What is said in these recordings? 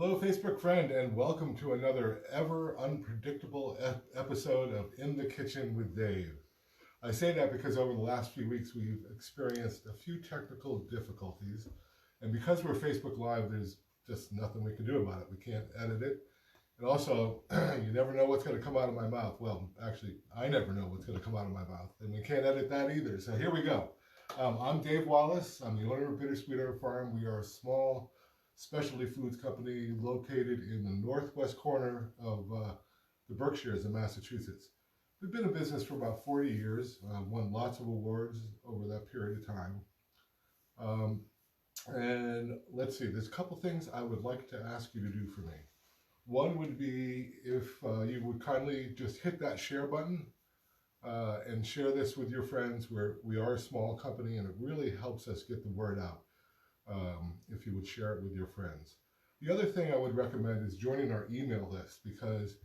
Hello, Facebook friend, and welcome to another ever unpredictable episode of In the Kitchen with Dave. I say that because over the last few weeks we've experienced a few technical difficulties, and because we're Facebook Live, there's just nothing we can do about it. We can't edit it, and also, you never know what's going to come out of my mouth. Well, actually, I never know what's going to come out of my mouth, and we can't edit that either. So here we go. I'm Dave Wallace. I'm the owner of Bittersweet Farm. We are a small specialty foods company located in the northwest corner of the Berkshires in Massachusetts. We've been in business for about 40 years, won lots of awards over that period of time. And let's see, there's a couple things I would like to ask you to do for me. One would be if you would kindly just hit that share button and share this with your friends. We are a small company and it really helps us get the word out. If you would share it with your friends. The other thing I would recommend is joining our email list, because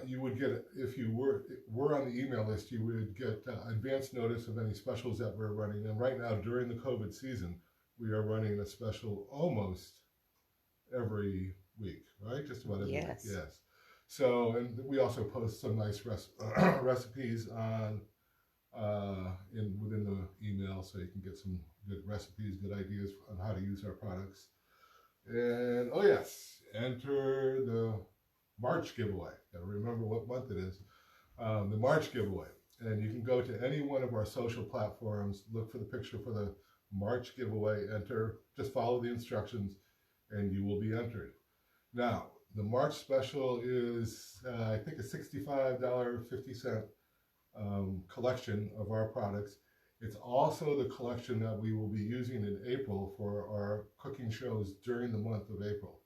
you would get, if you were on the email list, you would get advance notice of any specials that we're running. And right now, during the COVID season, we are running a special almost every week, right? Just about every week, yes. So, and we also post some nice recipes on within the email, so you can get some good recipes, good ideas on how to use our products. And oh yes, enter the March giveaway. Gotta remember what month it is. The March giveaway, and you can go to any one of our social platforms, look for the picture for the March giveaway, enter, just follow the instructions, and you will be entered. Now, the March special is I think a $65.50 collection of our products. It's also the collection that we will be using in April for our cooking shows during the month of April.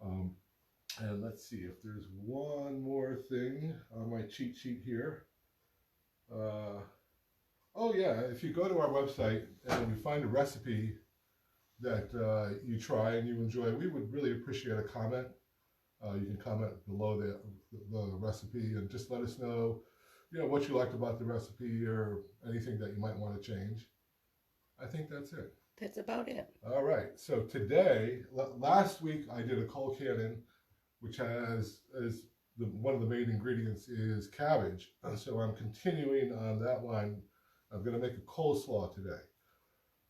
And let's see if there's one more thing on my cheat sheet here. Oh yeah, if you go to our website and you find a recipe that you try and you enjoy, we would really appreciate a comment. You can comment below the recipe and just let us know, what you liked about the recipe or anything that you might want to change. I think that's it. That's about it. All right. So today, last week I did a cold cannon, which has one of the main ingredients is cabbage. So I'm continuing on that line. I'm going to make a coleslaw today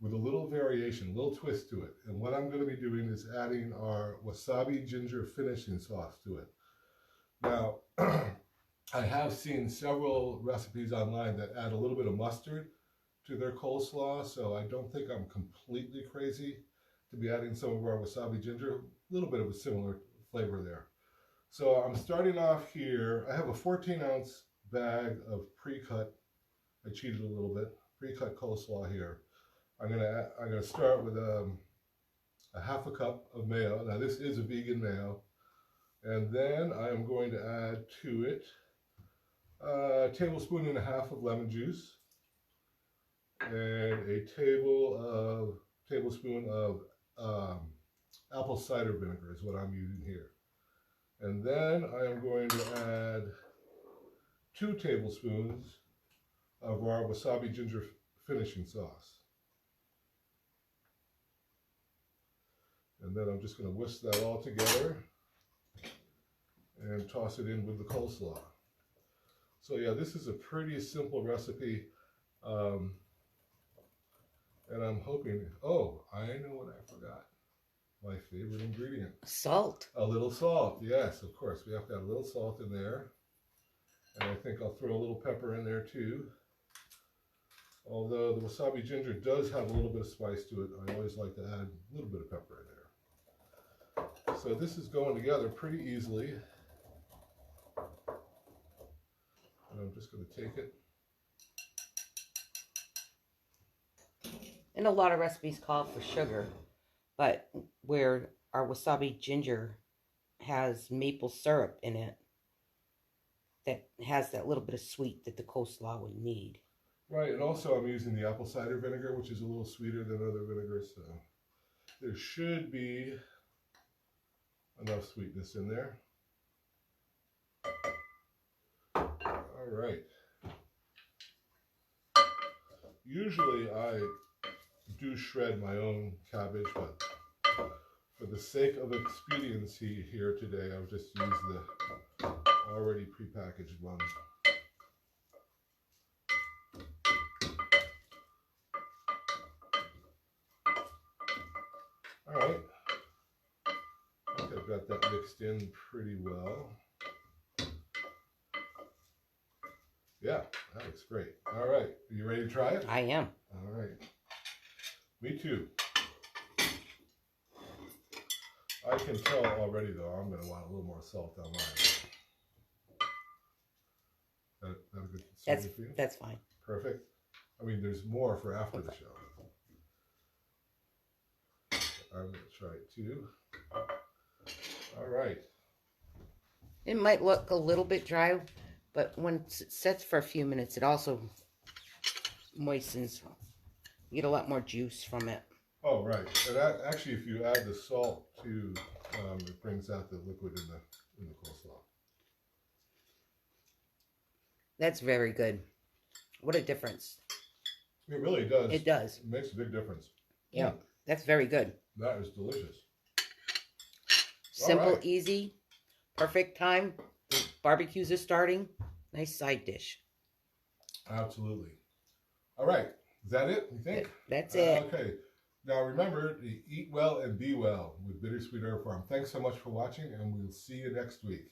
with a little variation, a little twist to it. And what I'm going to be doing is adding our wasabi ginger finishing sauce to it. Now, I have seen several recipes online that add a little bit of mustard to their coleslaw, so I don't think I'm completely crazy to be adding some of our wasabi ginger. A little bit of a similar flavor there. So I'm starting off here. I have a 14-ounce bag of pre-cut. I cheated a little bit. Pre-cut coleslaw here. I'm gonna start with a half a cup of mayo. Now this is a vegan mayo, and then I am going to add to it a tablespoon and a half of lemon juice and a tablespoon of apple cider vinegar is what I'm using here. And then I am going to add 2 tablespoons of our wasabi ginger finishing sauce. And then I'm just going to whisk that all together and toss it in with the coleslaw. So yeah, this is a pretty simple recipe, and I'm hoping, oh, I know what I forgot. My favorite ingredient. Salt. A little salt, yes, of course. We have to add a little salt in there. And I think I'll throw a little pepper in there too. Although the wasabi ginger does have a little bit of spice to it, I always like to add a little bit of pepper in there. So this is going together pretty easily. And I'm just going to take it. And a lot of recipes call for sugar, but where our wasabi ginger has maple syrup in it, that has that little bit of sweet that the coleslaw would need. Right, and also I'm using the apple cider vinegar, which is a little sweeter than other vinegars, so there should be enough sweetness in there. All right. Usually I do shred my own cabbage, but for the sake of expediency here today, I've just used the already prepackaged one. All right. I think I've got that mixed in pretty well. Yeah, that looks great. All right, are you ready to try it? I am. All right. Me too. I can tell already, though, I'm going to want a little more salt on mine. That a good serving for you? That's fine. Perfect. I mean, there's more for after the show. I'm going to try it too. All right. It might look a little bit dry, but when it sets for a few minutes, it also moistens. You get a lot more juice from it. Oh, right. And that, actually, if you add the salt too, it brings out the liquid in the coleslaw. That's very good. What a difference. It really does. It does. It makes a big difference. Yeah, that's very good. That is delicious. Simple, right. easy, perfect time. The barbecues are starting. Nice side dish. Absolutely. All right. Is that it, you think? That's it. Okay. Now remember to eat well and be well with Bittersweet Herb Farm. Thanks so much for watching, and we'll see you next week.